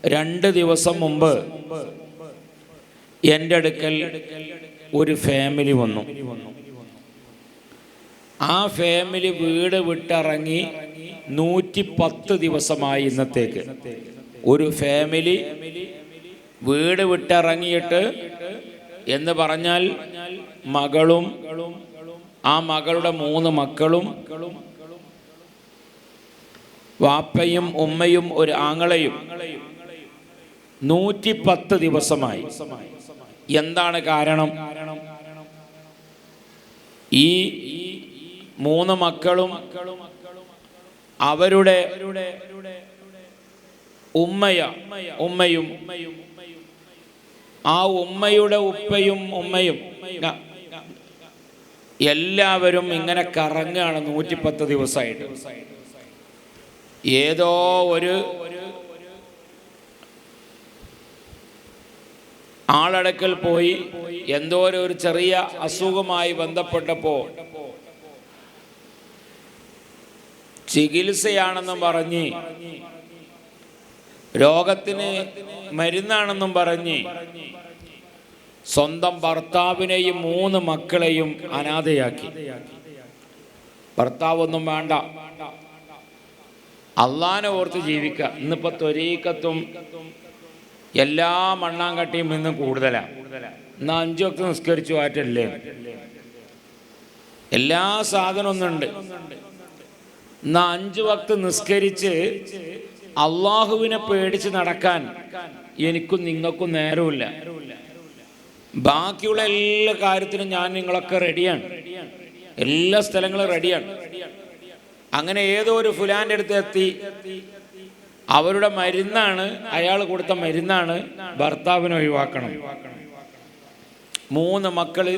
2 ദിവസം മുമ്പ് എൻ്റെ അടുക്കൽ ഒരു ഫാമിലി വന്നു. ആ ഫാമിലി വീട് വിട്ടിറങ്ങി 110 ദിവസമായി. ഇന്നത്തേക്ക് ഒരു ഫാമിലി വീട് വിട്ടിറങ്ങിയിട്ട് എന്ന് പറഞ്ഞാൽ മകളും ആ മകളുടെ 3 മക്കളും വാപ്പയും ഉമ്മയും ഒരു ആങ്ങളയും 110 ദിവസമായി. എന്താണ് കാരണം? ഈ 3 മക്കളും അവരുടെ ഉമ്മയും ആ ഉമ്മയുടെ ഉപ്പയും ഉമ്മയും എല്ലാവരും ഇങ്ങനെ കറങ്ങാണ് 110 ദിവസമായിട്ട്. ഏതോ ഒരു ആളടക്കൽ പോയി എന്തോ ഒരു ചെറിയ അസുഖമായി ബന്ധപ്പെട്ടപ്പോൾ ചികിത്സയാണെന്നും പറഞ്ഞ്, രോഗത്തിന് മരുന്നാണെന്നും പറഞ്ഞ് സ്വന്തം ഭർത്താവിനെയും 3 മക്കളെയും അനാഥയാക്കി. ഭർത്താവൊന്നും വേണ്ട, അള്ളാനെ ഓർത്ത് ജീവിക്കുക. ഇന്നിപ്പോൾ ത്വരീക്കത്തും എല്ലാ മണ്ണാങ്കട്ടിയും ഇന്ന് കൂടുതലാണ്. ഇന്ന് 5 വക്ത് നിസ്കരിച്ചു ആറ്റല്ലേ, എല്ലാ സാധനം ഒന്നുണ്ട്. ഇന്ന് 5 വക്ത് നിസ്കരിച്ച് അള്ളാഹുവിനെ പേടിച്ച് നടക്കാൻ എനിക്കും നിങ്ങൾക്കും നേരമില്ല. ബാക്കിയുള്ള എല്ലാ കാര്യത്തിനും ഞാൻ നിങ്ങളൊക്കെ റെഡിയാണ്, എല്ലാ സ്ഥലങ്ങളും റെഡിയാണ്. അങ്ങനെ ഏതോ ഒരു ഫുലാൻ്റെ അടുത്ത് എത്തി. അവരുടെ മരുന്നാണ്, അയാൾ കൊടുത്ത മരുന്നാണ് ഭർത്താവിനെ ഒഴിവാക്കണം. 3 മക്കള്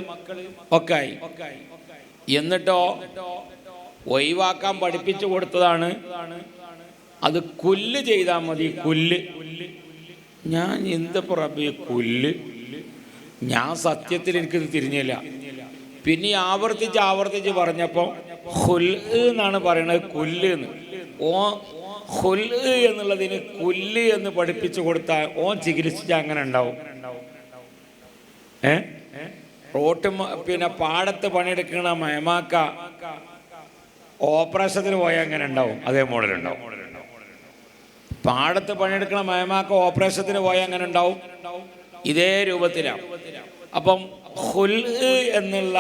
ഒക്കെ ആയി. എന്നിട്ടോ ഒഴിവാക്കാൻ പഠിപ്പിച്ചു കൊടുത്തതാണ്, അത് കുല്ല് ചെയ്താൽ മതി. കുല്ല്. ഞാൻ എന്തപ്പോ റബ്ബേ കുല്ല്? ഞാൻ സത്യത്തിൽ എനിക്കിത് തിരിഞ്ഞില്ല. പിന്നെ ആവർത്തിച്ച് പറഞ്ഞപ്പോൾ ഹുൽ എന്നാണ് പറയണത്, കുല്ല് എന്ന്. ഹുൽ എന്നുള്ളതിന് കുല്ല് എന്ന് പഠിപ്പിച്ചു കൊടുത്താൽ ചികിത്സിച്ചാൽ അങ്ങനെ ഉണ്ടാവും. പിന്നെ പാടത്ത് പണിയെടുക്കണ മയമാക്ക ഓപ്പറേഷത്തിന് പോയാൽ അങ്ങനെ ഉണ്ടാവും, അതേ മോഡലുണ്ടാവും. പാടത്ത് പണിയെടുക്കണ മയമാക്ക ഓപ്പറേഷത്തിന് പോയാൽ അങ്ങനെ ഉണ്ടാവും, ഇതേ രൂപത്തിലാണ്. അപ്പം ഹുൽ എന്നുള്ള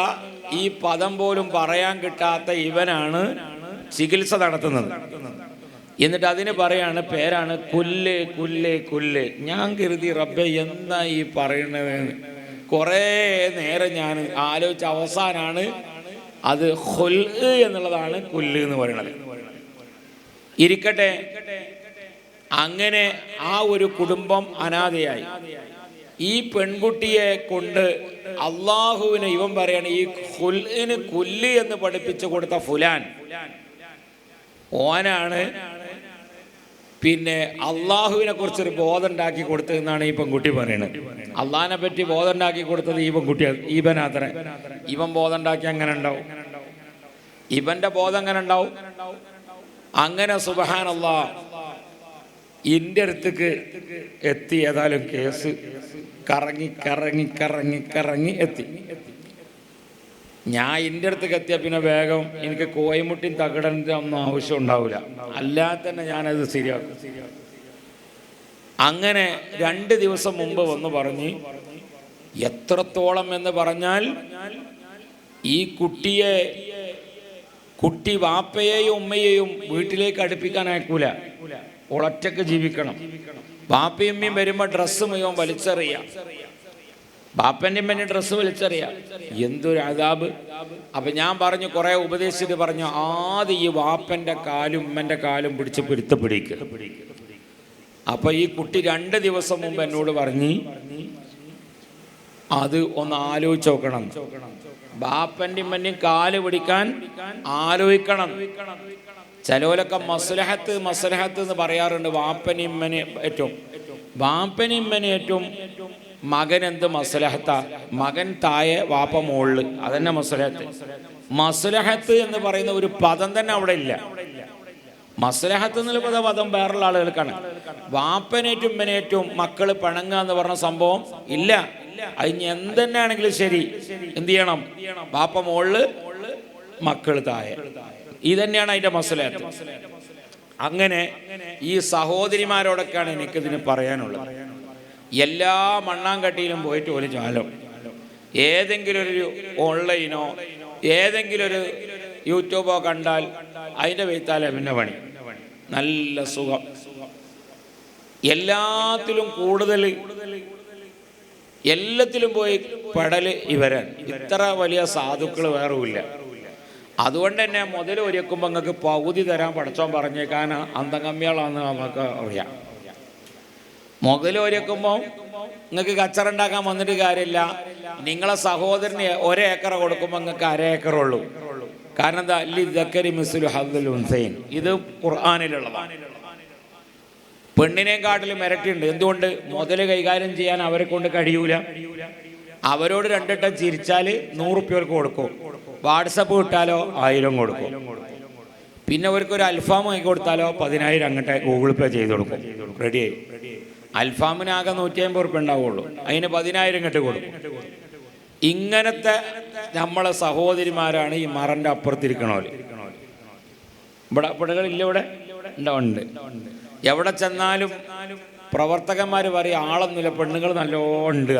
ഈ പദം പോലും പറയാൻ കിട്ടാത്ത ഇവനാണ് ചികിത്സ നടത്തുന്നത്. എന്നിട്ട് അതിന് പറയാണ്, പേരാണ് കുല്ല് കുല്ല് കുല്ല്. ഞാൻ കരുതി റബ്ബേ എന്താ ഈ പറയണത്? കുറേ നേരം ഞാൻ ആലോചിച്ച അവസാനാണ് അത് ഹുൽ എന്നുള്ളതാണ് കുല്ല് എന്ന് പറയുന്നത്. ഇരിക്കട്ടെ, അങ്ങനെ ആ ഒരു കുടുംബം അനാഥയായി. ഈ പെൺകുട്ടിയെ കൊണ്ട് അള്ളാഹുവിന് ഇവൻ പറയാണ്, ഈ ഹുൽന് കുല്ല് എന്ന് പഠിപ്പിച്ചു കൊടുത്ത ഫുലാൻ ഓനാണ് പിന്നെ അള്ളാഹുവിനെ കുറിച്ചൊരു ബോധം ഉണ്ടാക്കി കൊടുത്തതെന്നാണ് ഈ പെൺകുട്ടി പറയുന്നത്. അള്ളാഹിനെ പറ്റി ബോധം ഉണ്ടാക്കി കൊടുത്തത് ഈ പെൺകുട്ടി, ഇവനാത്ര. ഇവൻ ബോധം ഉണ്ടാക്കി അങ്ങനെ ഉണ്ടാവും, ഇവന്റെ ബോധം അങ്ങനെ ഉണ്ടാവും. അങ്ങനെ സുബ്ഹാനല്ലാഹ് എൻ്റെ അടുത്തേക്ക് എത്തി. ഏതായാലും കേസ് കറങ്ങി എത്തി. ഞാൻ എൻ്റെ അടുത്തേക്ക് എത്തിയ പിന്നെ വേഗം എനിക്ക് കോയമുട്ടിയും തകിടൻ്റെ ഒന്നും ആവശ്യം ഉണ്ടാവില്ല, അല്ലാതെ തന്നെ ഞാനത് ശരിയാക്കും. അങ്ങനെ 2 ദിവസം മുമ്പ് വന്ന് പറഞ്ഞ്, എത്രത്തോളം എന്ന് പറഞ്ഞാൽ ഈ കുട്ടി വാപ്പയെയും ഉമ്മയെയും വീട്ടിലേക്ക് അടുപ്പിക്കാൻ അയക്കൂല, ഒളറ്റക്ക് ജീവിക്കണം. വാപ്പയും ഉമ്മയും വരുമ്പോൾ ഡ്രസ്സ് മുഴുവൻ വലിച്ചെറിയാം, ബാപ്പൻ്റെ ഉമ്മൻ്റെ ഡ്രസ്സ് വലിച്ചെറിയാം. എന്തൊരു അദാബ്! അപ്പൊ ഞാൻ പറഞ്ഞു, കുറെ ഉപദേശിച്ചിട്ട് പറഞ്ഞു, ആദ്യം ഈ വാപ്പൻ്റെ കാലും ഉമ്മൻ്റെ കാലും പിടിച്ച് പിടിക്കുക. അപ്പൊ ഈ കുട്ടി 2 ദിവസം മുമ്പ് എന്നോട് പറഞ്ഞ്, അത് ഒന്ന് ആലോചിച്ച് നോക്കണം, ബാപ്പൻ്റെ ഉമ്മൻ്റെയും കാല് പിടിക്കാൻ ആലോചിക്കണം. ചിലവരൊക്കെ മസ്ലഹത്ത് എന്ന് പറയാറുണ്ട്. വാപ്പനെയും ഉമ്മനെയും മകൻ എന്ത് മസ്ലഹത്താ? മകൻ താഴെ വാപ്പ മുകളിൽ, അതന്നെ മസ്ലഹത്ത്. മസ്ലഹത്ത് എന്ന് പറയുന്ന ഒരു പദം തന്നെ അവിടെ ഇല്ല. മസ്ലഹത്ത് എന്നുള്ള പദം വേറുള്ള ആളുകൾക്കാണ്. വാപ്പനേറ്റും ഉമ്മനേറ്റും മക്കൾ പിണങ്ങുക എന്ന് പറഞ്ഞ സംഭവം ഇല്ല. അതിന് എന്തെന്നാണെങ്കിലും ശരി എന്ത് ചെയ്യണം? വാപ്പ മുകളില് മക്കൾ താഴെ. ഇതന്നെയാണ് അതിന്റെ മസ്ലഹത്ത്. അങ്ങനെ ഈ സഹോദരിമാരോടൊക്കെയാണ് എനിക്കിതിന് പറയാനുള്ളത്. എല്ലാ മണ്ണാങ്കട്ടിയിലും പോയിട്ട് ഒരു ജാലം, ഏതെങ്കിലും ഒരു ഓൺലൈനോ ഏതെങ്കിലും ഒരു യൂട്യൂബോ കണ്ടാൽ അതിൻ്റെ വെയ്ത്താലെ പിന്നെ പണി. നല്ല സുഖം. എല്ലാത്തിലും കൂടുതൽ എല്ലാത്തിലും പോയി പെടല് ഇവരാണ്. ഇത്ര വലിയ സാധുക്കൾ വേറുമില്ല. അതുകൊണ്ട് തന്നെ മുതൽ ഒരുക്കുമ്പോൾ നിങ്ങൾക്ക് പകുതി തരാൻ പഠിച്ചോൻ പറഞ്ഞേക്കാൻ അന്തംകമ്മികളാണെന്ന് നമുക്ക് അറിയാം. മുതൽ ഒരുക്കുമ്പോൾ നിങ്ങൾക്ക് കച്ചറുണ്ടാക്കാൻ വന്നിട്ട് കാര്യമില്ല. നിങ്ങളെ സഹോദരന് 1 ഏക്കർ കൊടുക്കുമ്പോൾ നിങ്ങൾക്ക് 1/2 ഏക്കറുള്ളൂ. കാരണം എന്താ? ലിദക്കരി മിസ്ലു ഹദ്ദിൽ ഉൻസൈൻ. ഇത് ഖുർആനിലുള്ളതാണ്. പെണ്ണിനെക്കാട്ടിലും ഇരട്ടിയുണ്ട്. എന്തുകൊണ്ട്? മുതൽ കൈകാര്യം ചെയ്യാൻ അവരെ കൊണ്ട് കഴിയൂല. അവരോട് 2 വട്ടം ചിരിച്ചാൽ 100 റുപ്യക്ക് കൊടുക്കും. വാട്സപ്പ് വിട്ടാലോ 1000 കൊടുക്കും. പിന്നെ അവർക്കൊരു അൽഫാം വാങ്ങി കൊടുത്താലോ 10,000 അങ്ങോട്ട് ഗൂഗിൾ പേ ചെയ്ത് കൊടുക്കും. റെഡിയായി. അൽഫാമിനാകെ 150 റുപ്യ ഉണ്ടാവുള്ളൂ. അതിന് 10,000 ഇങ്ങോട്ട് കൊടുക്കും. ഇങ്ങനത്തെ നമ്മളെ സഹോദരിമാരാണ് ഈ മറൻ്റെ അപ്പുറത്തിരിക്കണോല്. ഇവിടെ പെടുകളില്ല, ഇവിടെ ഉണ്ട്. എവിടെ ചെന്നാലും പ്രവർത്തകന്മാർ പറയും ആളൊന്നുമില്ല, പെണ്ണുങ്ങൾ നല്ലോണം ഉണ്ട്.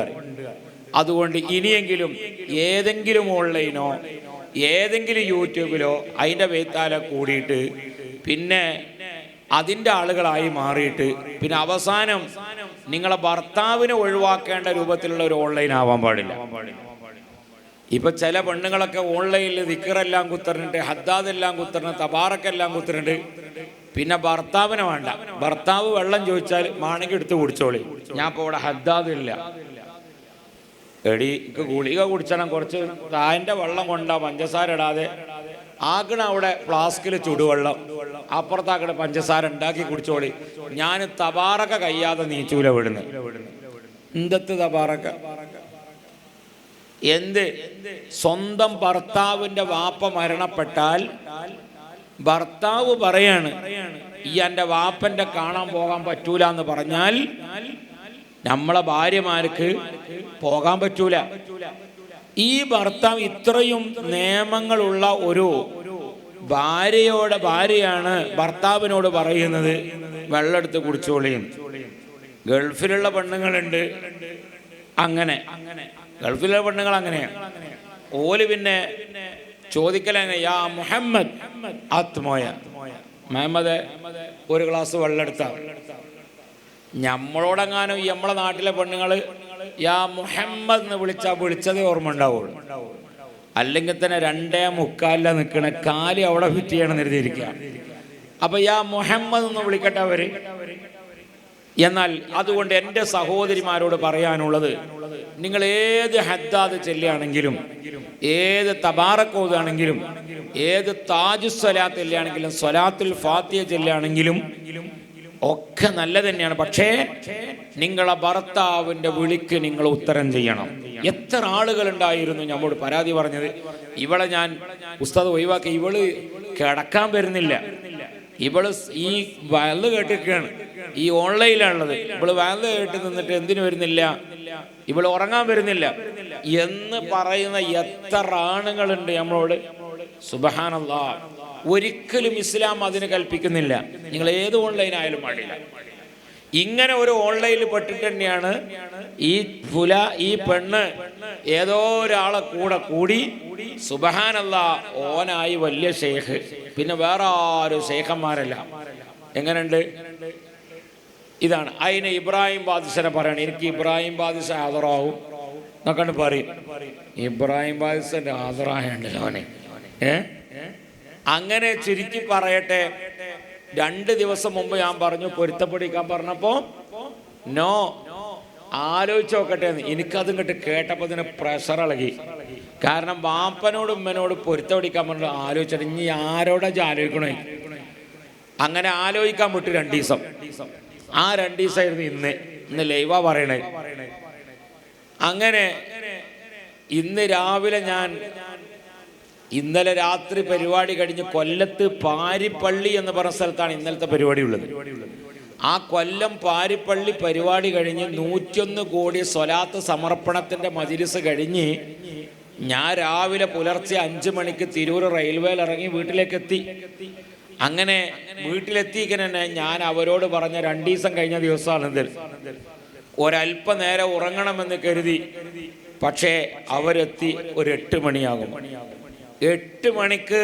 അതുകൊണ്ട് ഇനിയെങ്കിലും ഏതെങ്കിലും ഓൺലൈനോ ഏതെങ്കിലും യൂട്യൂബിലോ അതിൻ്റെ വെയ്ത്താലെ കൂടിയിട്ട് പിന്നെ അതിൻ്റെ ആളുകളായി മാറിയിട്ട് പിന്നെ അവസാനം നിങ്ങളെ ഭർത്താവിനെ ഒഴിവാക്കേണ്ട രൂപത്തിലുള്ള ഒരു ഓൺലൈൻ ആവാൻ പാടില്ല. ഇപ്പൊ ചില പെണ്ണുങ്ങളൊക്കെ ഓൺലൈനിൽ ദിക്റെല്ലാം കുത്തറിഞ്ഞിട്ട്, ഹദ്ദാദെല്ലാം കുത്തറിഞ്ഞ്, തബാറക്കെല്ലാം കുത്തറിഞ്ഞിട്ട് പിന്നെ ഭർത്താവിനെ വേണ്ട. ഭർത്താവ് വെള്ളം ചോദിച്ചാൽ മാണെങ്കിൽ എടുത്ത് കുടിച്ചോളി. ഞാൻ ഇപ്പോൾ ഇവിടെ ഹദ്ദാദില്ല, എടി ഗുളിക കുടിച്ചണം, കുറച്ച് താൻ്റെ വെള്ളം കൊണ്ടാ പഞ്ചസാര ഇടാതെ ആക്കണ അവിടെ ഫ്ലാസ്കിൽ ചുടുവെള്ളം, അപ്പുറത്താക്കണ പഞ്ചസാര ഉണ്ടാക്കി കുടിച്ചോളി. ഞാൻ തബാറക്ക കയ്യാതെ നീച്ചൂല വിടുന്നു. എന്തത്ത് തബാറക്ക? എന്ത്? സ്വന്തം ഭർത്താവിൻ്റെ വാപ്പ മരണപ്പെട്ടാൽ ഭർത്താവ് പറയാണ് ഈ എൻ്റെ വാപ്പൻ്റെ കാണാൻ പോകാൻ പറ്റൂല എന്ന് പറഞ്ഞാൽ നമ്മളെ ഭാര്യമാർക്ക് പോകാൻ പറ്റൂല. ഈ ഭർത്താവ് ഇത്രയും നിയമങ്ങളുള്ള ഒരു ഭാര്യയാണ് ഭർത്താവിനോട് പറയുന്നത് വെള്ളം എടുത്ത് കുടിച്ചോളിയും. ഗൾഫിലുള്ള പെണ്ണുങ്ങളുണ്ട് അങ്ങനെ. ഗൾഫിലുള്ള പെണ്ണുങ്ങൾ അങ്ങനെയാണ്. ഓല് പിന്നെ ചോദിക്കലെങ്ങനെ, യാ മുഹമ്മദ് ആത്മോയ, മുഹമ്മദ് ഒരു ഗ്ലാസ് വെള്ളം എടുത്ത. നമ്മളോടെങ്ങാനും ഈ നമ്മളെ നാട്ടിലെ പെണ്ണുങ്ങൾ യാ മുഹമ്മദ് എന്ന് വിളിച്ചതേ ഓർമ്മ ഉണ്ടാവുള്ളൂ. അല്ലെങ്കിൽ തന്നെ 2:45 നിൽക്കണ കാലി അവിടെ ഫിറ്റ് ചെയ്യണം നിർത്തിയിരിക്കുക. അപ്പൊ യാ മുഹമ്മദ് എന്ന് വിളിക്കട്ടെ അവര്. എന്നാൽ അതുകൊണ്ട് എൻ്റെ സഹോദരിമാരോട് പറയാനുള്ളത്, നിങ്ങൾ ഏത് ഹദ്ദാദ് ചെല്ലുകയാണെങ്കിലും, ഏത് തബാറക്ക് ഓതുകയാണെങ്കിലും, ഏത് താജു സ്വലാത്ത് ചെല്ലുകയാണെങ്കിലും, സ്വലാത്തുൽ ഫാത്തിഹ ചെല്ലുകയാണെങ്കിലും ഒക്കെ നല്ല തന്നെയാണ്. പക്ഷേ നിങ്ങളെ ഭർത്താവിൻ്റെ വിളിക്ക് നിങ്ങൾ ഉത്തരം ചെയ്യണം. എത്ര ആളുകളുണ്ടായിരുന്നു നമ്മോട് പരാതി പറഞ്ഞത്, ഇവളെ ഞാൻ ഉസ്താദ് ഒഴിവാക്കി, ഇവള് കിടക്കാൻ വരുന്നില്ല, ഇവള് ഈ വയല് കേട്ടിരിക്കുകയാണ്, ഈ ഓൺലൈനിലാണുള്ളത്, ഇവള് വയല് കേട്ട് നിന്നിട്ട് എന്തിനു വരുന്നില്ല, ഇവള് ഉറങ്ങാൻ വരുന്നില്ല എന്ന് പറയുന്ന എത്ര ആണുങ്ങളുണ്ട് നമ്മളോട്. സുബ്ഹാനല്ലാഹ്. ഒരിക്കലും ഇസ്ലാം അതിന് കൽപ്പിക്കുന്നില്ല. നിങ്ങൾ ഏത് ഓൺലൈൻ ആയാലും പാടില്ല. ഇങ്ങനെ ഒരു ഓൺലൈനിൽ പെട്ടിട്ട് തന്നെയാണ് ഈ പെണ്ണ് ഏതോ ഒരാളെ കൂടി സുബ്ഹാനല്ലാഹ് ഓനായി വലിയ ഷെയ്ഖ്, പിന്നെ വേറെ ആരും ഷെയ്ഖന്മാരല്ല. എങ്ങനെയുണ്ട്? ഇതാണ്. അതിന് ഇബ്രാഹിം ബാദിഷനെ പറയണം, എനിക്ക് ഇബ്രാഹിം ബാദിഷ ഹാദറാവും എന്നൊക്കെ പറയും. ഇബ്രാഹിം ബാദിഷന്റെ ഹാദറായുണ്ടല്ലോ അവനെ. അങ്ങനെ ചുരുക്കി പറയട്ടെ, 2 ദിവസം മുമ്പ് ഞാൻ പറഞ്ഞു പൊരുത്തപ്പെടിക്കാൻ പറഞ്ഞപ്പോ നോ, ആലോചിച്ച് നോക്കട്ടെ എന്ന്. എനിക്കത് ഇങ്ങോട്ട് കേട്ടപ്പോൾ ഇതിന് പ്രഷർ ഇളകി. കാരണം വാപ്പനോട് ഉമ്മനോട് പൊരുത്തപ്പെടിക്കാൻ പറഞ്ഞു ആലോചിച്ചിട്ട് ഇനി ആരോടാ ആലോചിക്കണേ. അങ്ങനെ ആലോചിക്കാൻ വിട്ടു 2 ദിവസം. ആ 2 ദിവസമായിരുന്നു ഇന്ന് ലൈവാ പറയണേ. അങ്ങനെ ഇന്ന് രാവിലെ ഞാൻ ഇന്നലെ രാത്രി പരിപാടി കഴിഞ്ഞ് കൊല്ലത്ത് പാരിപ്പള്ളി എന്ന് പറഞ്ഞ സ്ഥലത്താണ് ഇന്നലത്തെ പരിപാടി ഉള്ളത്. ആ കൊല്ലം പാരിപ്പള്ളി പരിപാടി കഴിഞ്ഞ് 101 കോടി സ്വലാത്ത് സമർപ്പണത്തിൻ്റെ മജ്‌ലിസ് കഴിഞ്ഞ് ഞാൻ രാവിലെ പുലർച്ചെ 5 മണിക്ക് തിരൂർ റെയിൽവേയിൽ ഇറങ്ങി വീട്ടിലേക്ക് എത്തി. അങ്ങനെ വീട്ടിലെത്തിക്കണ ഞാൻ അവരോട് പറഞ്ഞ 2 ദിവസം കഴിഞ്ഞ ദിവസമാണിത്, ഒരല്പനേരം ഉറങ്ങണമെന്ന് കരുതി. പക്ഷേ അവരെത്തി ഒരു 8 മണിയാകും. 8 മണിക്ക്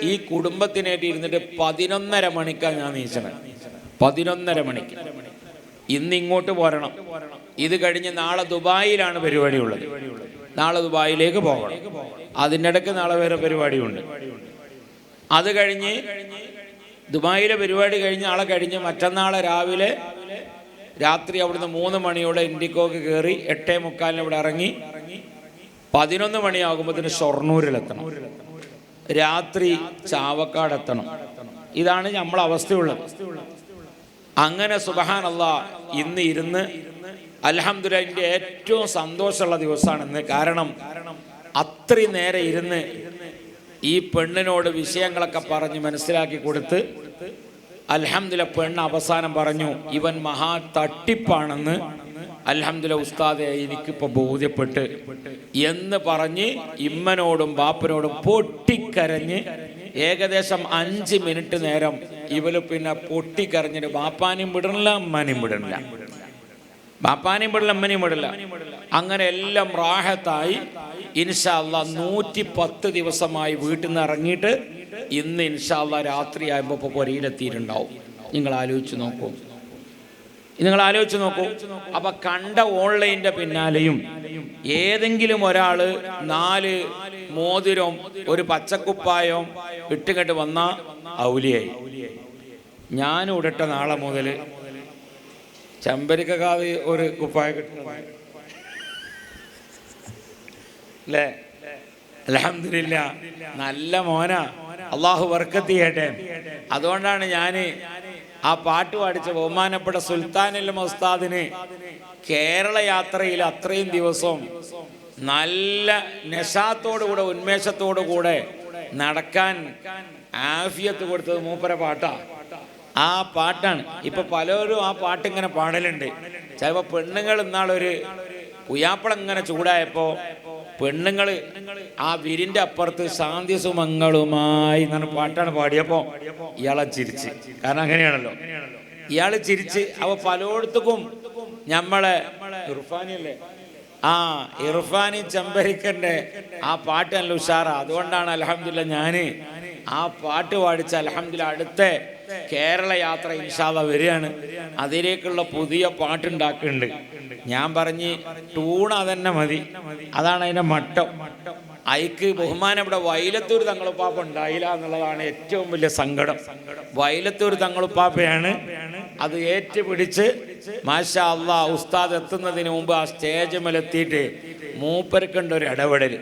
ഈ കുടുംബത്തിനായിട്ട് ഇരുന്നിട്ട് 11:30 മണിക്കാണ് ഞാൻ നീച്ചത്. 11:30 മണിക്ക് ഇന്ന് ഇങ്ങോട്ട് പോരണം. ഇത് കഴിഞ്ഞ് നാളെ ദുബായിലാണ് പരിപാടി ഉള്ളത്. നാളെ ദുബായിലേക്ക് പോകണം. അതിനിടയ്ക്ക് നാളെ വേറെ പരിപാടിയുണ്ട്. അത് കഴിഞ്ഞ് ദുബായിലെ പരിപാടി കഴിഞ്ഞ് നാളെ കഴിഞ്ഞ് മറ്റന്നാളെ രാവിലെ രാത്രി അവിടുന്ന് 3 മണിയോടെ ഇൻഡിക്കോക്ക് കയറി 8:45 ഇവിടെ ഇറങ്ങി 11 മണിയാകുമ്പോഴത്തേന് ഷൊർണൂരിലെത്തണം. രാത്രി ചാവക്കാട് എത്തണം. ഇതാണ് നമ്മളെ അവസ്ഥയുള്ളത്. അങ്ങനെ സുബ്ഹാനല്ലാഹ് ഇന്ന് ഇരുന്ന് അൽഹംദുലില്ലാഹ് എൻ്റെ ഏറ്റവും സന്തോഷമുള്ള ദിവസമാണിന്ന്. കാരണം അത്രയും നേരെ ഇരുന്ന് ഈ പെണ്ണിനോട് വിഷയങ്ങളൊക്കെ പറഞ്ഞ് മനസ്സിലാക്കി കൊടുത്ത് അൽഹംദുലില്ലാഹ് പെണ്ണ് അവസാനം പറഞ്ഞു ഇവൻ മഹാ തട്ടിപ്പാണെന്ന്. അൽഹംദുലില്ലാഹ് ഉസ്താദെ എനിക്കിപ്പോൾ ബോധ്യപ്പെട്ട് എന്ന് പറഞ്ഞ് ഇമ്മനോടും ബാപ്പനോടും പൊട്ടിക്കരഞ്ഞ് ഏകദേശം 5 മിനിറ്റ് നേരം ഇവര് പിന്നെ പൊട്ടിക്കരഞ്ഞിട്ട് ബാപ്പാനെയും വിടണില്ല അമ്മനെയും വിടണില്ല, ബാപ്പാനെയും വിടില്ല അമ്മനെയും വിടില്ല. അങ്ങനെ എല്ലാം റാഹത്തായി ഇൻഷാ അല്ലാഹ് 110 ദിവസമായി വീട്ടിൽ നിന്ന് ഇറങ്ങിയിട്ട് ഇന്ന് ഇൻഷാ അല്ലാഹ് രാത്രിയാകുമ്പോൾ ഇപ്പോൾ പൊരയിലെത്തിയിട്ടുണ്ടാവും. നിങ്ങൾ ആലോചിച്ച് നോക്കൂ. അപ്പൊ കണ്ട ഓൺലൈൻ്റെ പിന്നാലെയും ഏതെങ്കിലും ഒരാൾ 4 മോതിരം ഒരു പച്ചക്കുപ്പായം ഇട്ടുകെട്ട് വന്ന ഔലിയായി. ഞാനും ഇടട്ടെ നാളെ മുതൽ ചെമ്പരിക്കാതെ ഒരു കുപ്പായ കിട്ടുന്നത് അല്ലേ? അൽഹംദുലില്ലാഹ് നല്ല മോനാ, അള്ളാഹു ബർക്കത്ത് ചെയ്യട്ടെ. അതുകൊണ്ടാണ് ഞാൻ ആ പാട്ട് പാടിച്ച ബഹുമാനപ്പെട്ട സുൽത്താനുൽ ഉസ്താദിന് കേരള യാത്രയിൽ അത്രയും ദിവസം നല്ല നശാത്തോടുകൂടെ ഉന്മേഷത്തോടുകൂടെ നടക്കാൻ ആഫിയത്ത് കൊടുത്തത് മൂപ്പര പാട്ടാ. ആ പാട്ടാണ്. ഇപ്പൊ പലരും ആ പാട്ടിങ്ങനെ പാടലുണ്ട്. ചിലപ്പോൾ പെണ്ണുങ്ങൾ ഇന്നാളൊരു പുയ്യാപ്പളം ഇങ്ങനെ ചൂടായപ്പോ പെണ്ണുങ്ങൾ ആ വിരിന്റെ അപ്പുറത്ത് ശാന്തിസുമങ്ങളുമായി എന്നാണ് പാട്ടാണ് പാടിയപ്പോ ഇയാളെ ചിരിച്ച്. കാരണം അങ്ങനെയാണല്ലോ, ഇയാള് ചിരിച്ച്. അപ്പൊ പലയിടത്തും നമ്മളെ ഇർഫാനിയല്ലേ, ഇർഫാനി ചെമ്പരിക്കന്റെ ആ പാട്ട് നല്ല ഉഷാറാ. അതുകൊണ്ടാണ് അൽഹംദുലില്ലാഹ് ഞാന് ആ പാട്ട് പാടിച്ച അൽഹംദുലില്ലാഹ് അടുത്ത കേരള യാത്ര ഇൻഷാ അല്ലാഹ് വരികയാണ്. അതിലേക്കുള്ള പുതിയ പാട്ടുണ്ടാക്കുന്നുണ്ട്. ഞാൻ പറഞ്ഞ് ടൂൺ അതന്നെ മതി, അതാണ് അതിന്റെ മട്ടം. അയക്ക് ബഹുമാനപ്പെട്ട വൈലത്തൂർ തങ്ങളുപ്പാപ്പ ഉണ്ടായില്ല എന്നുള്ളതാണ് ഏറ്റവും വലിയ സങ്കടം. വൈലത്തൂർ തങ്ങളുപ്പാപ്പയാണ് അത് ഏറ്റുപിടിച്ച് മാഷാ അല്ലാഹ് ഉസ്താദ് എത്തുന്നതിന് മുമ്പ് ആ സ്റ്റേജ് മേലെത്തിയിട്ട് മൂപ്പർക്കുണ്ട് ഒരു ഇടപെടൽ.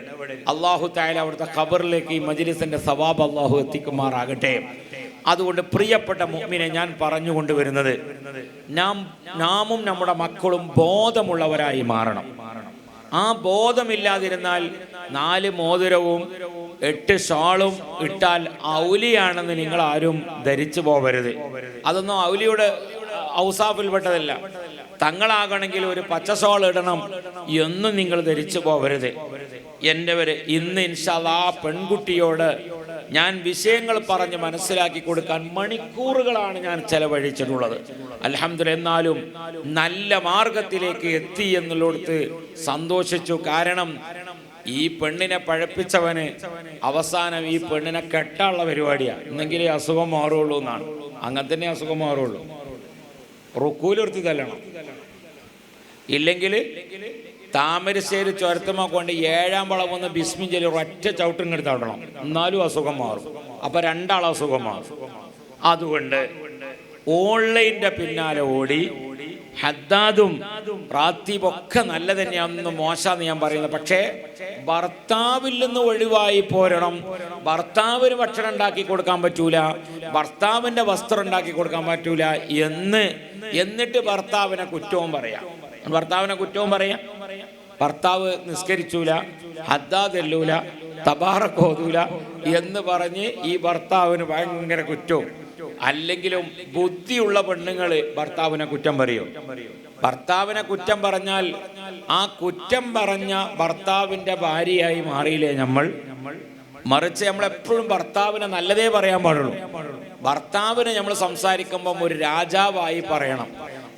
അല്ലാഹു തആല അവിടുത്തെ ഖബറിലേക്ക് ഈ മജ്‌ലിസിന്റെ സവാബ് അല്ലാഹു എത്തിക്കുമാറാകട്ടെ. അതുകൊണ്ട് പ്രിയപ്പെട്ട മുഅ്മിനെ ഞാൻ പറഞ്ഞു കൊണ്ടുവരുന്നത്, നാമും നമ്മുടെ മക്കളും ബോധമുള്ളവരായി മാറണം. ആ ബോധമില്ലാതിരുന്നാൽ 4 മോതിരവും 8 ഷാളും ഇട്ടാൽ ഔലിയാണെന്ന് നിങ്ങൾ ആരും ധരിച്ചു പോകരുത്. അതൊന്നും ഔലിയുടെ ഔസാഫിൽപ്പെട്ടതല്ല. തങ്ങളാകണമെങ്കിൽ ഒരു പച്ച ഷാൾ ഇടണം എന്നും നിങ്ങൾ ധരിച്ചു പോകരുത്. എൻ്റെ ഇന്ന് ഇൻഷാ അല്ലാഹ് ആ പെൺകുട്ടിയോട് ഞാൻ വിഷയങ്ങൾ പറഞ്ഞ് മനസ്സിലാക്കി കൊടുക്കാൻ മണിക്കൂറുകളാണ് ഞാൻ ചെലവഴിച്ചിട്ടുള്ളത്. അൽഹംദുലില്ലാഹ് എന്നാലും നല്ല മാർഗത്തിലേക്ക് എത്തി എന്നുള്ളടത്ത് സന്തോഷിച്ചു. കാരണം ഈ പെണ്ണിനെ പഴപ്പിച്ചവന് അവസാനം ഈ പെണ്ണിനെ കെട്ടാനുള്ള പരിപാടിയാണ്. എന്നെങ്കിലേ അസുഖം മാറുള്ളൂ എന്നാണ്. അങ്ങനെ തന്നെ അസുഖം മാറുള്ളൂ. റുക്കൂലെടുത്ത് തല്ലണം, ഇല്ലെങ്കിൽ താമരശ്ശേരി ചുരത്തുമ കൊണ്ട് 7-ാം വളം വന്ന് ബിസ്മി ചൊല്ലി ഒറ്റ ചവിട്ടും എടുത്ത് തടണം, എന്നാലും അസുഖം മാറും. അപ്പൊ 2 അസുഖം മാറും. അതുകൊണ്ട് ഓൺലൈൻ്റെ പിന്നാലെ ഓടി ഹദ്ദാദും റാത്തീബൊക്കെ നല്ല തന്നെയാണെന്ന് മോശമെന്ന് ഞാൻ പറയുന്നത്. പക്ഷേ ഭർത്താവിൽ നിന്ന് ഒഴിവായി പോരണം. ഭർത്താവിന് ഭക്ഷണം ഉണ്ടാക്കി കൊടുക്കാൻ പറ്റൂല, ഭർത്താവിൻ്റെ വസ്ത്രം ഉണ്ടാക്കി കൊടുക്കാൻ പറ്റൂല എന്നിട്ട് ഭർത്താവിനെ കുറ്റവും പറയാം. ഭർത്താവ് നിസ്കരിച്ചൂല, ഹദ്ദാദ് എല്ലൂല, തബാറക ഓതൂല എന്ന് പറഞ്ഞ് ഈ ഭർത്താവിന് ഭയങ്കര കുറ്റവും. അല്ലെങ്കിലും ബുദ്ധിയുള്ള പെണ്ണുങ്ങൾ ഭർത്താവിനെ കുറ്റം പറയും. ഭർത്താവിനെ കുറ്റം പറഞ്ഞാൽ ആ കുറ്റം പറഞ്ഞ ഭർത്താവിൻ്റെ ഭാര്യയായി മാറിയില്ലേ നമ്മൾ? മറിച്ച് നമ്മളെപ്പോഴും ഭർത്താവിനെ നല്ലതേ പറയാൻ പാടുള്ളൂ. ഭർത്താവിനെ നമ്മൾ സംസാരിക്കുമ്പം ഒരു രാജാവായി പറയണം.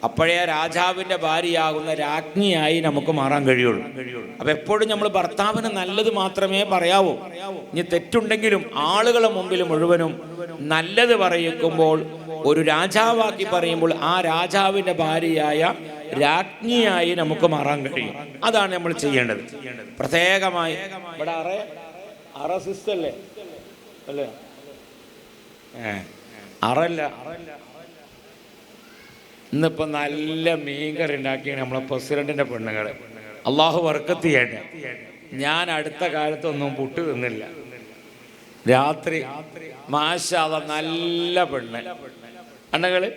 അപ്പോഴേ രാജാവിൻ്റെ ഭാര്യയാകുന്ന രാജ്ഞിയായി നമുക്ക് മാറാൻ കഴിയുള്ളൂ. അപ്പം എപ്പോഴും നമ്മൾ ഭർത്താവിന് നല്ലത് മാത്രമേ പറയാവൂ. ഇനി തെറ്റുണ്ടെങ്കിലും ആളുകളെ മുമ്പിൽ മുഴുവനും നല്ലത് പറയിക്കുമ്പോൾ, ഒരു രാജാവാക്കി പറയുമ്പോൾ ആ രാജാവിൻ്റെ ഭാര്യയായ രാജ്ഞിയായി നമുക്ക് മാറാൻ കഴിയും. അതാണ് നമ്മൾ ചെയ്യേണ്ടത്. പ്രത്യേകമായി ഇവിടെ അറസിസ്റ്റല്ലേ അല്ലേ? അറല്ല. ഇന്നിപ്പോൾ നല്ല മീൻകറി ഉണ്ടാക്കിയാണ് നമ്മളെ പ്രസിഡന്റിൻ്റെ പെണ്ണുങ്ങൾ. അള്ളാഹു ബർക്കത്ത് ചെയ്യട്ടെ. ഞാൻ അടുത്ത കാലത്തൊന്നും പുട്ട് തിന്നില്ല. രാത്രി മാഷാ അല്ലാഹ് നല്ല പെണ്ണ് അണ്ണകള്.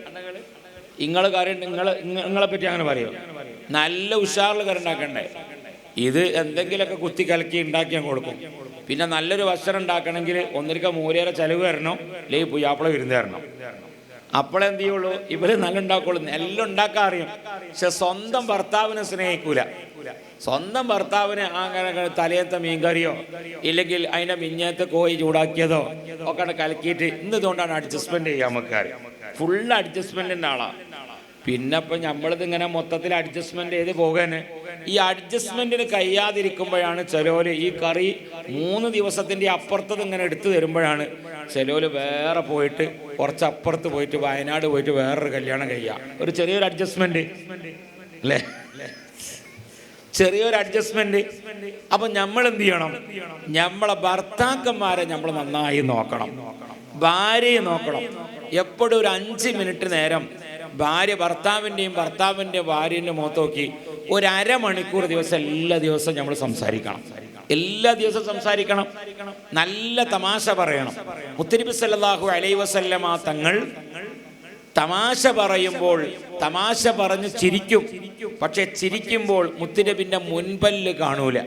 നിങ്ങൾ കറി നിങ്ങളെ പറ്റി അങ്ങനെ പറയുമോ? നല്ല ഉഷാറിൽ കറി ഉണ്ടാക്കണ്ടേ? ഇത് എന്തെങ്കിലുമൊക്കെ കുത്തി കലക്കി ഉണ്ടാക്കിയാൽ കൊടുക്കും. പിന്നെ നല്ലൊരു ഭക്ഷണം ഉണ്ടാക്കണമെങ്കിൽ ഒന്നിരിക്ക മൂലേറെ ചെലവ് തരണം, അല്ലെങ്കിൽ പുയ്യാപ്പിള വിരുന്ന് തരണം. അപ്പോഴെന്ത് ചെയ്യുള്ളൂ? ഇവര് നല്ല ഉണ്ടാക്കുള്ളൂ. എല്ലാം ഉണ്ടാക്കാൻ അറിയും, പക്ഷെ സ്വന്തം ഭർത്താവിനെ സ്നേഹിക്കൂല. സ്വന്തം ഭർത്താവിനെ അങ്ങനെ തലേത്തെ മീൻകറിയോ ഇല്ലെങ്കിൽ അതിൻ്റെ മിഞ്ഞത്തെ കോഴി ചൂടാക്കിയതോ ഒക്കെ കലക്കിയിട്ട് ഇതുകൊണ്ടാണ് അഡ്ജസ്റ്റ്മെന്റ് ചെയ്യാൻ നമുക്ക്. ഫുള്ള് അഡ്ജസ്റ്റ്മെന്റിൻ്റെ ആളാണ്. പിന്നെ ഇപ്പം നമ്മളിത് ഇങ്ങനെ മൊത്തത്തിൽ അഡ്ജസ്റ്റ്മെന്റ് ചെയ്ത് പോകാൻ, ഈ അഡ്ജസ്റ്റ്മെന്റിന് കഴിയാതിരിക്കുമ്പോഴാണ് ചിലോല് ഈ കറി 3 ദിവസത്തിൻ്റെ അപ്പുറത്തത് ഇങ്ങനെ എടുത്തു തരുമ്പോഴാണ് ചിലോല് വേറെ പോയിട്ട് കുറച്ച് അപ്പുറത്ത് പോയിട്ട് വയനാട് പോയിട്ട് വേറൊരു കല്യാണം കഴിയുക. ഒരു ചെറിയൊരു അഡ്ജസ്റ്റ്മെന്റ് അല്ലേ? ചെറിയൊരു അഡ്ജസ്റ്റ്മെന്റ്. അപ്പം നമ്മൾ എന്ത് ചെയ്യണം? നമ്മളെ ഭർത്താക്കന്മാരെ നമ്മൾ നന്നായി നോക്കണം, ഭാര്യയെ നോക്കണം. എപ്പോഴും ഒരു 5 മിനിറ്റ് നേരം ഭാര്യ ഭർത്താവിൻ്റെയും ഭർത്താവിൻ്റെ ഭാര്യൻ്റെ മുഖത്ത് നോക്കി ഒരു അരമണിക്കൂർ ദിവസം എല്ലാ ദിവസവും നമ്മൾ സംസാരിക്കണം. എല്ലാ ദിവസവും സംസാരിക്കണം. നല്ല തമാശ പറയണം. മുത്തനബി സല്ലല്ലാഹു അലൈഹി വസല്ലമ തങ്ങൾ തമാശ പറയുമ്പോൾ തമാശ പറഞ്ഞ് ചിരിക്കും. പക്ഷെ ചിരിക്കുമ്പോൾ മുത്തനബിന്റെ മുൻപല്ല് കാണൂല.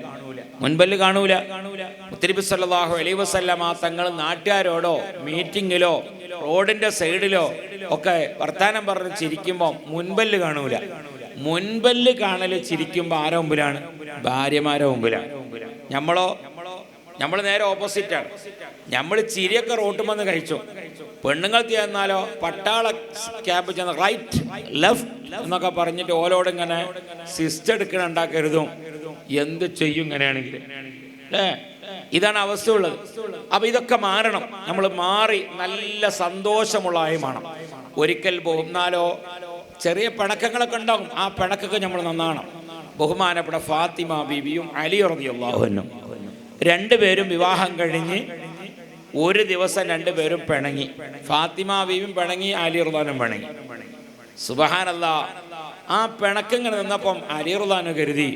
മുത്തനബി സല്ലല്ലാഹു അലൈഹി വസല്ലമ തങ്ങൾ നാട്ടുകാരോടോ മീറ്റിങ്ങിലോ റോഡിന്റെ സൈഡിലോ ഒക്കെ വർത്താനം പറഞ്ഞ് ചിരിക്കുമ്പോൾ മുൻപല്ല് കാണൂല. മുൻപല്ല് കാണല് ചിരിക്കുമ്പോൾ ആരോ മുമ്പിലാണ്? ഭാര്യമാരോ മുമ്പിലാണ്. നമ്മൾ നേരെ ഓപ്പോസിറ്റാണ്. നമ്മൾ ചിരിയൊക്കെ റോട്ടുമെന്ന് കഴിച്ചു. പെണ്ണുങ്ങൾ ചെന്നാലോ പട്ടാള ക്യാമ്പ് ചെന്ന റൈറ്റ് ലെഫ്റ്റ് എന്നൊക്കെ പറഞ്ഞിട്ട് ഓലോട് ഇങ്ങനെ സിസ്റ്റ് എടുക്കണ ഉണ്ടാക്കരുതും. എന്ത് ചെയ്യും ഇങ്ങനെയാണെങ്കിൽ അല്ലേ? ഇതാണ് അവസ്ഥ ഉള്ളത്. അപ്പൊ ഇതൊക്കെ മാറണം. നമ്മൾ മാറി നല്ല സന്തോഷമുള്ള ആയുമാണ്. ഒരിക്കൽ പോകുന്നാലോ ചെറിയ പിണക്കങ്ങളൊക്കെ ഉണ്ടാകും. ആ പിണക്കൊക്കെ നമ്മൾ നന്നാണം. ബഹുമാനപ്പെട്ട ഫാത്തിമ ബീവിയും അലി റളിയല്ലാഹു അൻഹു രണ്ടുപേരും വിവാഹം കഴിഞ്ഞ് ഒരു ദിവസം രണ്ടുപേരും പിണങ്ങി. ഫാത്തിമ ബീവിയും പിണങ്ങി, അലി റളിയല്ലാഹു പിണങ്ങി. സുബ്ഹാനല്ലാഹ്. ആ പിണക്കങ്ങനെ നിന്നപ്പം അലി റളിയല്ലാഹു കരുതി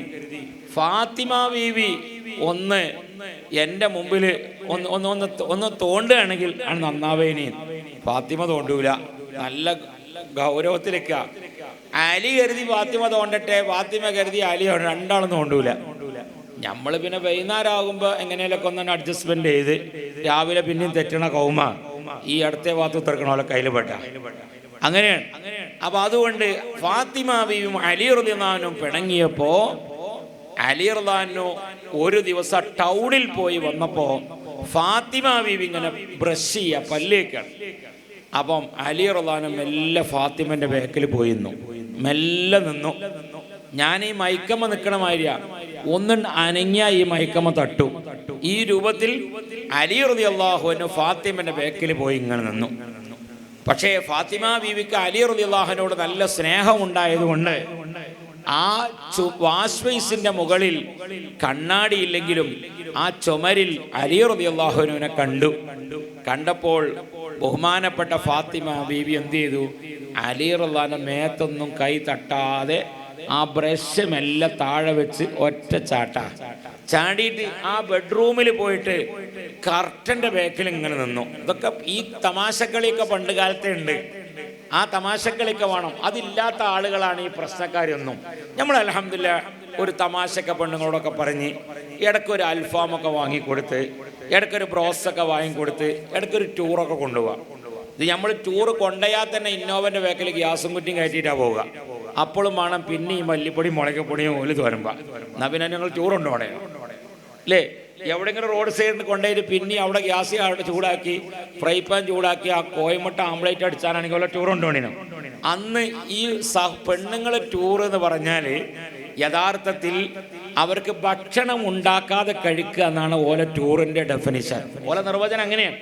ഫാത്തിമ ബീവി ഒന്ന് എൻ്റെ മുമ്പിൽ ഒന്ന് തോണ്ടുകയാണെങ്കിൽ ആണ് നന്നാവേനി. ഫാത്തിമ തോണ്ടൂല, നല്ല ഗൗരവത്തിലേക്ക. അലി കരുതി ഫാത്തിമ തോണ്ടട്ടെ, ഫാത്തിമ കരുതി അലി, രണ്ടാളും തോണ്ടൂല. നമ്മൾ പിന്നെ വൈകുന്നേരം ആകുമ്പോൾ എങ്ങനെയൊക്കെ ഒന്നും അഡ്ജസ്റ്റ്മെന്റ് ചെയ്ത് രാവിലെ പിന്നെയും തെറ്റണ കൗമ ഈ അടുത്ത ഭാഗത്ത് തീർക്കണമല്ലോ കയ്യിൽ പെട്ട അങ്ങനെയാണ്. അപ്പൊ അതുകൊണ്ട് ഫാത്തിമ ബീവിയും അലി റളിയല്ലാഹു അൻഹു പിണങ്ങിയപ്പോ അലി റളിയല്ലാഹു അൻഹു ഒരു ദിവസം ടൗണിൽ പോയി വന്നപ്പോ ഫാത്തിമ ബീവി ഇങ്ങനെ ബ്രഷ് ചെയ്യുക, പല്ലേക്കാണ്. അപ്പം അലി റളിയല്ലാഹു അൻഹു മെല്ലെ ഫാത്തിമന്റെ ബാക്കിൽ പോയിരുന്നു, മെല്ലെ നിന്നു. ഞാൻ ഈ മൈക്കമ്മ നിൽക്കണ മാതിരിയാ, ഒന്നും അനങ്ങിയ ഈ മൈക്കമ്മ തട്ടു. ഈ രൂപത്തിൽ അലി റളിയല്ലാഹു അൻഹു ഫാത്തിമന്റെ ബാക്കിൽ പോയി ഇങ്ങനെ നിന്നു. പക്ഷേ ഫാത്തിമ ബീവിക്ക് അലി റളിയല്ലാഹു അൻഹുവിനോട് നല്ല സ്നേഹം ഉണ്ടായതുകൊണ്ട് ആ വാഷ് ബേസിന്റെ മുകളിൽ കണ്ണാടി ഇല്ലെങ്കിലും ആ ചുമരിൽ അലി റളിയല്ലാഹു അൻഹുവിനെ കണ്ടപ്പോൾ ബഹുമാനപ്പെട്ട ഫാത്തിമ ബീവി എന്ത് ചെയ്തു? അലി റളിയല്ലാഹു അൻഹു മേത്തൊന്നും കൈ തട്ടാതെ ആ ബ്രഷ് മെല്ലെ താഴെ വെച്ച് ഒറ്റ ചാടിയിട്ട് ആ ബെഡ്റൂമിൽ പോയിട്ട് കർട്ടന്റെ ബാക്കിൽ ഇങ്ങനെ നിന്നു. ഇതൊക്കെ ഈ തമാശക്കളിയൊക്കെ പണ്ട് കാലത്തെ ഉണ്ട്. ആ തമാശക്കളിയൊക്കെ വേണം. അതില്ലാത്ത ആളുകളാണ് ഈ പ്രശ്നക്കാരൊന്നും. നമ്മൾ അൽഹംദുലില്ലാഹ് ഒരു തമാശക്ക പെണ്ണുങ്ങളോടൊക്കെ പറഞ്ഞ് ഇടയ്ക്കൊരു അൽഫാമൊക്കെ വാങ്ങിക്കൊടുത്ത്, ഇടയ്ക്കൊരു ബ്രോസ്റ്റൊക്കെ വാങ്ങിക്കൊടുത്ത്, ഇടയ്ക്കൊരു ടൂറൊക്കെ കൊണ്ടുപോകാം. ഇത് നമ്മൾ ടൂർ കൊണ്ടുപോയാൽ തന്നെ ഇന്നോവൻ്റെ വേക്കിൽ ഗ്യാസും കുറ്റിയും കയറ്റിയിട്ടാണ് പോവുക. അപ്പോഴും വേണം പിന്നെ ഈ മല്ലിപ്പൊടി മുളകപ്പൊടിയും ഓല് തോരുമ്പോൾ. എന്നാൽ പിന്നെ ഞങ്ങൾ ടൂർ കൊണ്ടുപോകണേ അല്ലേ? എവിടെയെങ്കിലും റോഡ് സൈഡിൽ കൊണ്ടുപോയിട്ട് പിന്നെ അവിടെ ഗ്യാസ് അവിടെ ചൂടാക്കി ഫ്രൈ പാൻ ചൂടാക്കി ആ കോയമുട്ട ആംപ്ലേറ്റ് അടിച്ചാലാണെങ്കിൽ ഓരോ ടൂർ കൊണ്ടുപോകണം. അന്ന് ഈ പെണ്ണുങ്ങൾ ടൂർ എന്ന് പറഞ്ഞാൽ യഥാർത്ഥത്തിൽ അവർക്ക് ഭക്ഷണം ഉണ്ടാക്കാതെ കഴിക്കുക എന്നാണ് ഓല ടൂറിൻ്റെ ഡെഫിനിഷൻ. ഓല നിർവചനം അങ്ങനെയാണ്.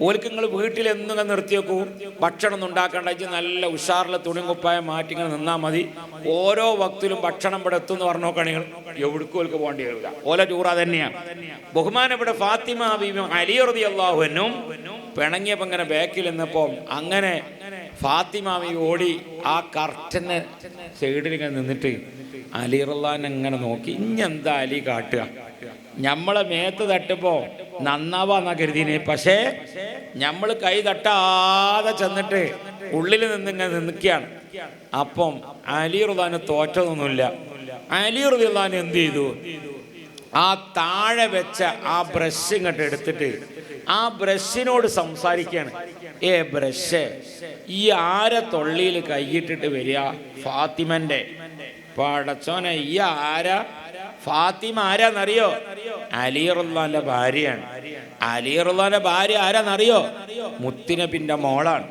ഓൽക്ക് നിങ്ങൾ വീട്ടിലെന്നും നിർത്തി വെക്കൂ, ഭക്ഷണം ഒന്നും ഉണ്ടാക്കേണ്ട, നല്ല ഉഷാറിലെ തുണിയും കുപ്പായം മാറ്റി ഇങ്ങനെ നിന്നാൽ മതി. ഓരോ വക്തിലും ഭക്ഷണം ഇവിടെ എത്തും എന്ന് പറഞ്ഞു നോക്കുകയാണെങ്കിൽ എവിടേക്കും ഓൽക്ക് പോകേണ്ടി വരില്ല. ഓല ടൂർ അതന്നെയാണ്. ബഹുമാനപ്പെട്ട ഫാത്തിമ ബീവി അലി റളിയല്ലാഹു അൻഹു പിണങ്ങിയപ്പോൾ ഇങ്ങനെ ബാക്കിൽ നിന്നപ്പോൾ അങ്ങനെ ഫാത്തിമ ബീവി ഓടി ആ കർട്ടന് സൈഡിൽ ഇങ്ങനെ നിന്നിട്ട് അലി റളിയല്ലാഹു ഇങ്ങനെ നോക്കി, ഇഞ്ഞെന്താ അലി കാട്ടുക, നമ്മളെ മേത്ത് തട്ടുമ്പോൾ നന്നാവാന്നാ കരുതിനെ, പക്ഷേ നമ്മൾ കൈ തട്ടാതെ ചെന്നിട്ട് ഉള്ളിൽ നിന്നിങ്ങനെ നിൽക്കുകയാണ്. അപ്പം അലി റളിയല്ലാഹു തോറ്റതൊന്നുമില്ല. അലി റളിയല്ലാഹു എന്ത് ചെയ്തു, ആ താഴെ വെച്ച ആ ബ്രഷ് ഇങ്ങോട്ട് എടുത്തിട്ട് ആ ബ്രഷിനോട് സംസാരിക്കുകയാണ്. ബ്രഷ്, ഈ ആരെ തൊള്ളിയിൽ കൈയിട്ടിട്ട് വരിക ഫാത്തിമന്റെ, പടച്ചോനെ ഈ ആരാ, ഫാത്തിമ ആരാന്നറിയോ? അലി റളിയല്ലാഹുവിന്റെ ഭാര്യയാണ്. അലി റളിയല്ലാഹുവിന്റെ ഭാര്യ ആരാന്നറിയോ? മുത്തുനബിന്റെ മോളാണ്.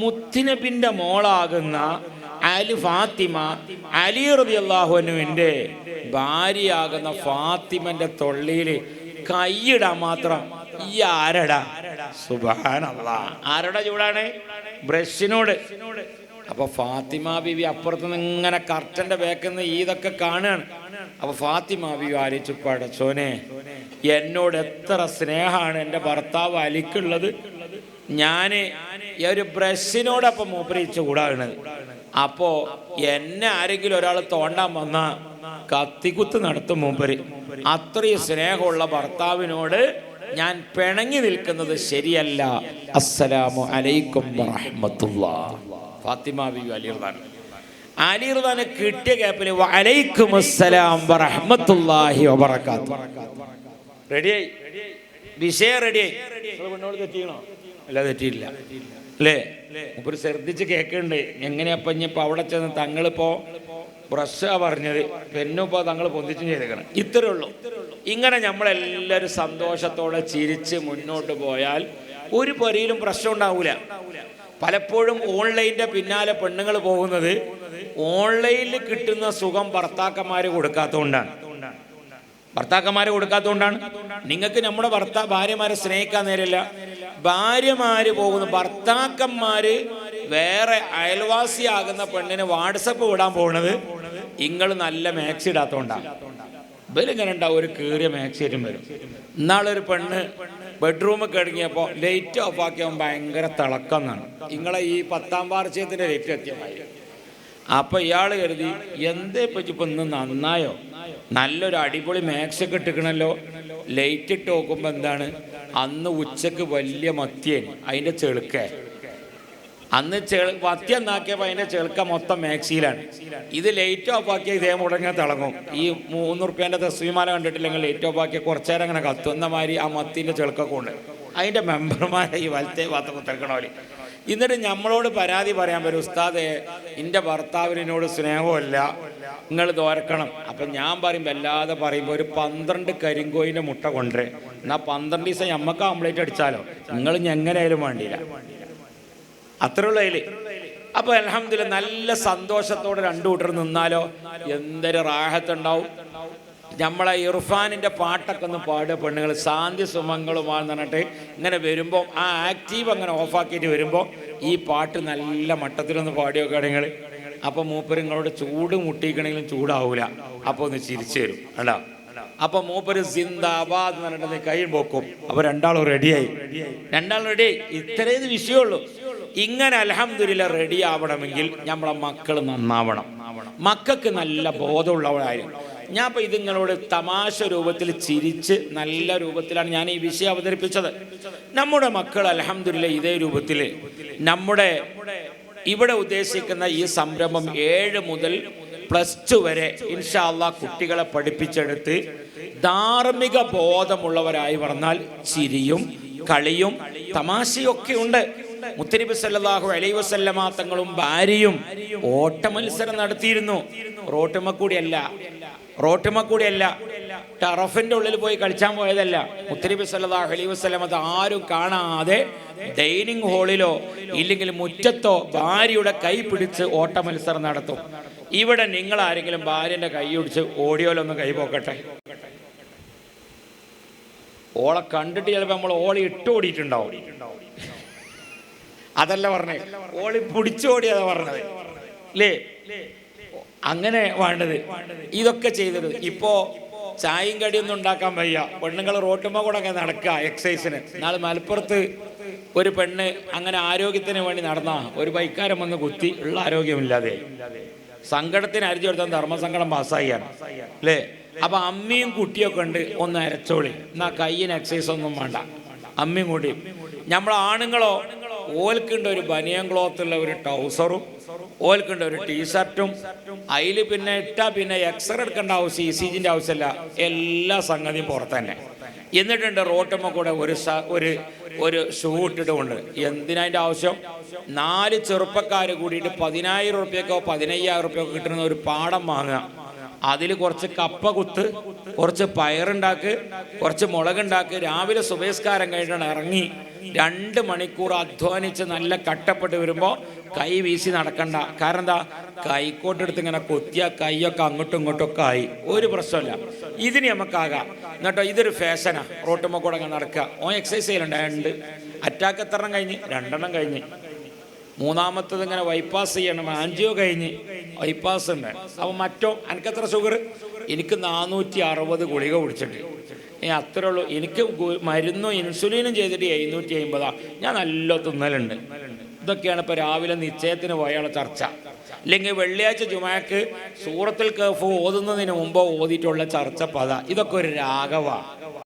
മുത്തുനബിന്റെ മോളാകുന്ന ഫാത്തിമ അലി റളിയല്ലാഹു അൻഹുവിന്റെ ഭാര്യയാകുന്ന ഫാത്തിമന്റെ തൊള്ളിയിൽ കൈയിടാൻ മാത്രം ഈ ആരടാ? സുബ്ഹാനല്ലാഹ്, ആരുടെ ചൂടാണ്? ബ്രഷിനോട്. അപ്പൊ ഫാത്തിമ ബീവി അപ്പുറത്ത് നിന്ന് ഇങ്ങനെ കർട്ടന്റെ ബാക്കിൽ നിന്ന് ഇതൊക്കെ കാണുകയാണ്. അപ്പൊ ഫാത്തിമ ബീവി ആലോചിച്ചു, പടച്ചോനെ എന്നോട് എത്ര സ്നേഹമാണ് എൻ്റെ ഭർത്താവ് അലിക്കുള്ളത്, ഞാൻ ഒരു ബ്രഷിനോടൊപ്പം മൂപ്പരിച്ച് കൂടാകുന്നത്. അപ്പോ എന്നെ ആരെങ്കിലും ഒരാൾ തോണ്ടാൻ വന്ന കത്തിക്കുത്ത് നടത്തും മൂപ്പര്. അത്രയും സ്നേഹമുള്ള ഭർത്താവിനോട് ഞാൻ പിണങ്ങി നിൽക്കുന്നത് ശരിയല്ല. അസ്സലാമു അലൈക്കും വറഹ്മത്തുള്ളാഹി. ഫാത്തിമ ബീവി അലി റളിയല്ലാഹു കിട്ടിയ ഗ്യാപ്പിൽ വഅലൈക്കും അസ്സലാം വറഹ്മത്തുള്ളാഹി വബറകാതുഹു. റെഡിയായി, വിഷയം റെഡിയായി. പെണ്ണോട് തെറ്റിയണോ? അല്ല, തെറ്റിയില്ല അല്ലേ? മുപ്പര് ശ്രദ്ധിച്ച് കേൾക്കുന്നുണ്ട്. എങ്ങനെയപ്പം ഇനിയിപ്പോൾ അവിടെ ചെന്ന് തങ്ങളിപ്പോ ബ്രഷാ പറഞ്ഞത്, പെന്നിപ്പോൾ തങ്ങൾ പൊന്തിച്ചും ചെയ്തേക്കണം. ഇത്രേ ഉള്ളൂ. ഇങ്ങനെ നമ്മളെല്ലാവരും സന്തോഷത്തോടെ ചിരിച്ച് മുന്നോട്ട് പോയാൽ ഒരു പൊരയിലും പ്രശ്നം ഉണ്ടാവൂല. പലപ്പോഴും ഓൺലൈനിന്റെ പിന്നാലെ പെണ്ണുങ്ങൾ പോകുന്നത് ഓൺലൈനിൽ കിട്ടുന്ന സുഖം ഭർത്താക്കന്മാര് കൊടുക്കാത്തതുകൊണ്ടാണ്. നിങ്ങൾക്ക് നമ്മുടെ ഭാര്യമാരെ സ്നേഹിക്കാൻ നേരില്ല. ഭാര്യമാര് പോകുന്ന ഭർത്താക്കന്മാര് വേറെ അയൽവാസിയാകുന്ന പെണ്ണിന് വാട്സപ്പ് വിടാൻ പോകുന്നത് നിങ്ങൾ നല്ല മാക്സി ഇടാത്തോണ്ടാണ്. ഇവരിങ്ങനെ ഉണ്ടാവും, ഒരു കീറിയ മാക്സിയായിട്ടും വരും. ഇന്നാളൊരു പെണ്ണ് ബെഡ്റൂമിൽ കിടങ്ങിയപ്പോൾ ലൈറ്റ് ഓഫ് ആക്കിയാൽ ഭയങ്കര തിളക്കം എന്നാണ്. നിങ്ങളെ ഈ 10ാം വാർഷികത്തിൻ്റെ ലൈറ്റ് എത്തിയമായി. അപ്പം ഇയാൾ കരുതി, എന്തേ പറ്റിപ്പോൾ ഇന്ന് നന്നായോ, നല്ലൊരു അടിപൊളി മാക്സി ഒക്കെ ഇട്ടിക്കണല്ലോ. ലൈറ്റ് ഇട്ട് നോക്കുമ്പോൾ എന്താണ്, അന്ന് ഉച്ചക്ക് വലിയ മത്തിയേന്, അതിൻ്റെ ചെളുക്ക. അന്ന് മത്തി എന്നാക്കിയപ്പോൾ അതിൻ്റെ ചെളുക്ക മൊത്തം മാക്സിയിലാണ്. ഇത് ലൈറ്റ് ഓഫ് ആക്കിയ ഇതേ മുടങ്ങാൻ തിളങ്ങും. ഈ 300 റുപ്യേൻ്റെ തസ്വീമാല കണ്ടിട്ടില്ലെങ്കിൽ ലൈറ്റ് ഓഫ് ആക്കിയ കുറച്ചേരം അങ്ങനെ കത്തുന്ന മാതിരി ആ മത്തിൻ്റെ ചെളുക്കൊക്കെ ഉണ്ട്. അതിൻ്റെ മെമ്പർമാരെ ഈ വലത്തേ ഭാഗത്ത് കുത്തിറക്കണോല്. എന്നിട്ട് നമ്മളോട് പരാതി പറയാൻ വരും, ഉസ്താദേ എൻ്റെ ഭർത്താവിനോട് സ്നേഹമല്ല, നിങ്ങൾ തോരക്കണം. അപ്പം ഞാൻ പറയും, വല്ലാതെ പറയുമ്പോൾ ഒരു 12 കരിങ്കോയിൻ്റെ മുട്ട കൊണ്ടുവരേ, എന്നാൽ 12 ദിവസം ഞമ്മക്ക് ആംപ്ലേറ്റ് അടിച്ചാലോ, നിങ്ങൾ എങ്ങനെയായാലും വേണ്ടിയില്ല. അത്രേ ഉള്ളൂ അതിൽ. അപ്പോൾ അൽഹംദുലില്ലാ നല്ല സന്തോഷത്തോടെ രണ്ടു കൂട്ടർ നിന്നാലോ എന്തൊരു റാഹത്തുണ്ടാവും. നമ്മളെ ഇർഫാനിൻ്റെ പാട്ടൊക്കെ ഒന്ന് പാടുക പെണ്ണുങ്ങൾ, ശാന്തി സുമങ്ങളുമാന്ന് പറഞ്ഞിട്ട് ഇങ്ങനെ വരുമ്പോൾ ആ ആക്റ്റീവ് അങ്ങനെ ഓഫാക്കിയിട്ട് വരുമ്പോൾ ഈ പാട്ട് നല്ല മട്ടത്തിലൊന്ന് പാടി വെക്കുകയാണെങ്കിൽ അപ്പോൾ മൂപ്പര് നിങ്ങളോട് ചൂട് മുട്ടിക്കണമെങ്കിലും ചൂടാവൂല. അപ്പോൾ ഒന്ന് ചിരിച്ചു തരും അല്ല. അപ്പോൾ മൂപ്പര് സിന്ദാബാദ് എന്ന് പറഞ്ഞിട്ട് കൈ പോക്കും. അപ്പോൾ രണ്ടാളും റെഡിയായി. ഇത്രേ വിഷയമുള്ളൂ. ഇങ്ങനെ അൽഹംദുലില്ലാ റെഡി ആവണമെങ്കിൽ നമ്മളെ മക്കൾ നന്നാവണം. മക്കൾക്ക് നല്ല ബോധമുള്ളവരായിരുന്നു. ഞാൻ ഇപ്പോൾ ഇതിങ്ങളോട് തമാശ രൂപത്തിൽ ചിരിച്ച് നല്ല രൂപത്തിലാണ് ഞാൻ ഈ വിഷയം അവതരിപ്പിച്ചത്. നമ്മുടെ മക്കൾ അൽഹംദുലില്ലാ ഇതേ രൂപത്തിൽ നമ്മുടെ ഇവിടെ ഉദ്ദേശിക്കുന്ന ഈ സംരംഭം 7 മുതൽ +2 വരെ ഇൻഷാ അല്ലാഹ് കുട്ടികളെ പഠിപ്പിച്ചെടുത്ത് ധാർമ്മിക ബോധമുള്ളവരായി പറഞ്ഞാൽ ചിരിയും കളിയും തമാശയൊക്കെ ഉണ്ട്. മുത്തനബി സല്ലല്ലാഹു അലൈഹി വസല്ലമ തങ്ങളും ഭാര്യയും ഓട്ട മത്സരം നടത്തിയിരുന്നു. റോട്ടുമക്കൂടിയല്ല, ടറഫിന്റെ ഉള്ളിൽ പോയി കളിച്ചാൻ പോയതല്ല. മുത്തനബി സല്ലല്ലാഹു അലൈഹി വസല്ലമ ആരും കാണാതെ ഡൈനിങ് ഹാളിലോ ഇല്ലെങ്കിൽ മുറ്റത്തോ ഭാര്യയുടെ കൈ പിടിച്ച് ഓട്ട മത്സരം നടത്തും. ഇവിടെ നിങ്ങൾ ആരെങ്കിലും ഭാര്യന്റെ കൈ പിടിച്ച് ഓടിയോലൊന്ന് കൈ പോക്കട്ടെ. ഓളെ കണ്ടിട്ട് ചിലപ്പോൾ നമ്മൾ ഓളി ഇട്ടോടിയിട്ടുണ്ടാവും. അതല്ല പറഞ്ഞേ, ഓളി പിടിച്ചോടിയതാ പറഞ്ഞത് അല്ലേ? അങ്ങനെ വേണ്ടത്. ഇതൊക്കെ ചെയ്തത്. ഇപ്പോ ചായയും കടിയൊന്നും ഉണ്ടാക്കാൻ വയ്യ, പെണ്ണുങ്ങൾ റോട്ടുമ്പോ കൂടെ ഒക്കെ നടക്കുക എക്സസൈസിന്. നാളെ മലപ്പുറത്ത് ഒരു പെണ്ണ് അങ്ങനെ ആരോഗ്യത്തിന് വേണ്ടി നടന്ന ഒരു ബൈക്കാരൻ വന്ന് കുത്തി, ഉള്ള ആരോഗ്യമില്ലാതെ സങ്കടത്തിന് അരിച്ചു കൊടുത്താൽ ധർമ്മസങ്കടം പാസ്സായിയാണ് അല്ലേ? അപ്പൊ അമ്മയും കുട്ടിയൊക്കെ ഉണ്ട്, ഒന്ന് അരച്ചോളി, എന്നാ കയ്യിന് എക്സസൈസ് ഒന്നും വേണ്ട, അമ്മയും കൂട്ടിയും. നമ്മളെ ആണുങ്ങളോ ഓൽക്കുണ്ട് ഒരു ബനിയൻ ക്ലോത്തുള്ള ഒരു ട്രൗസറും, ഓൽക്കുണ്ട് ഒരു ടീഷർട്ടും, അതിൽ പിന്നെ ഇട്ടാ പിന്നെ എക്സ്റേ എടുക്കേണ്ട ആവശ്യം, ECGന്റെ ആവശ്യമില്ല, എല്ലാ സംഗതിയും പുറത്ത് തന്നെ. എന്നിട്ടുണ്ട് റോട്ടുമ്മ കൂടെ ഒരു ഷൂ ഇട്ടിട്ടുണ്ട്. എന്തിനതിൻ്റെ ആവശ്യം? 4 ചെറുപ്പക്കാർ കൂടിയിട്ട് 10,000 റുപ്യക്കോ 15,000 റുപ്യക്കോ കിട്ടുന്ന ഒരു പാടം വാങ്ങുക. അതിൽ കുറച്ച് കപ്പ കുത്ത്, കുറച്ച് പയറുണ്ടാക്ക്, കുറച്ച് മുളകുണ്ടാക്ക്. രാവിലെ സുബഹിസ്കാരം കഴിഞ്ഞാണ് ഇറങ്ങി 2 മണിക്കൂർ അധ്വാനിച്ച് നല്ല കട്ടപ്പെട്ട് വരുമ്പോൾ കൈ വീശി നടക്കണ്ട. കാരണം എന്താ? കൈക്കോട്ടെടുത്ത് ഇങ്ങനെ കൊത്തിയ കൈയൊക്കെ അങ്ങോട്ടും ഇങ്ങോട്ടും ഒക്കെ ആയി. ഒരു പ്രശ്നമില്ല, ഇതിന് നമുക്കാകാം. എന്നിട്ടോ ഇതൊരു ഫാഷനാ, റോട്ടുമ്മ കൂടെ അങ്ങനെ നടക്കുക. എക്സസൈസ് ചെയ്യലുണ്ട്. അറ്റാക്ക് എത്ര കഴിഞ്ഞ്? 2 എണ്ണം കഴിഞ്ഞ്. മൂന്നാമത്തത് ഇങ്ങനെ ബൈപ്പാസ് ചെയ്യണം, ആൻജിയോ കഴിഞ്ഞ് ബൈപ്പാസ് ഉണ്ട്. അപ്പം മറ്റോ എനിക്കെത്ര ഷുഗർ? എനിക്ക് 460 ഗുളിക കുടിച്ചിട്ട് അത്രേ ഉള്ളൂ. എനിക്ക് മരുന്നും ഇൻസുലിനും ചെയ്തിട്ട് 750. ഞാൻ നല്ല തിന്നലുണ്ട്. ഇതൊക്കെയാണ് ഇപ്പോൾ രാവിലെ നിശ്ചയത്തിന് പോയുള്ള ചർച്ച. അല്ലെങ്കിൽ വെള്ളിയാഴ്ച ജുമാക്ക് സൂറത്തുൽ കഹ്ഫ് ഓതുന്നതിന് മുമ്പ് ഓതിയിട്ടുള്ള ചർച്ച പദ. ഇതൊക്കെ ഒരു രാഗമാണ്.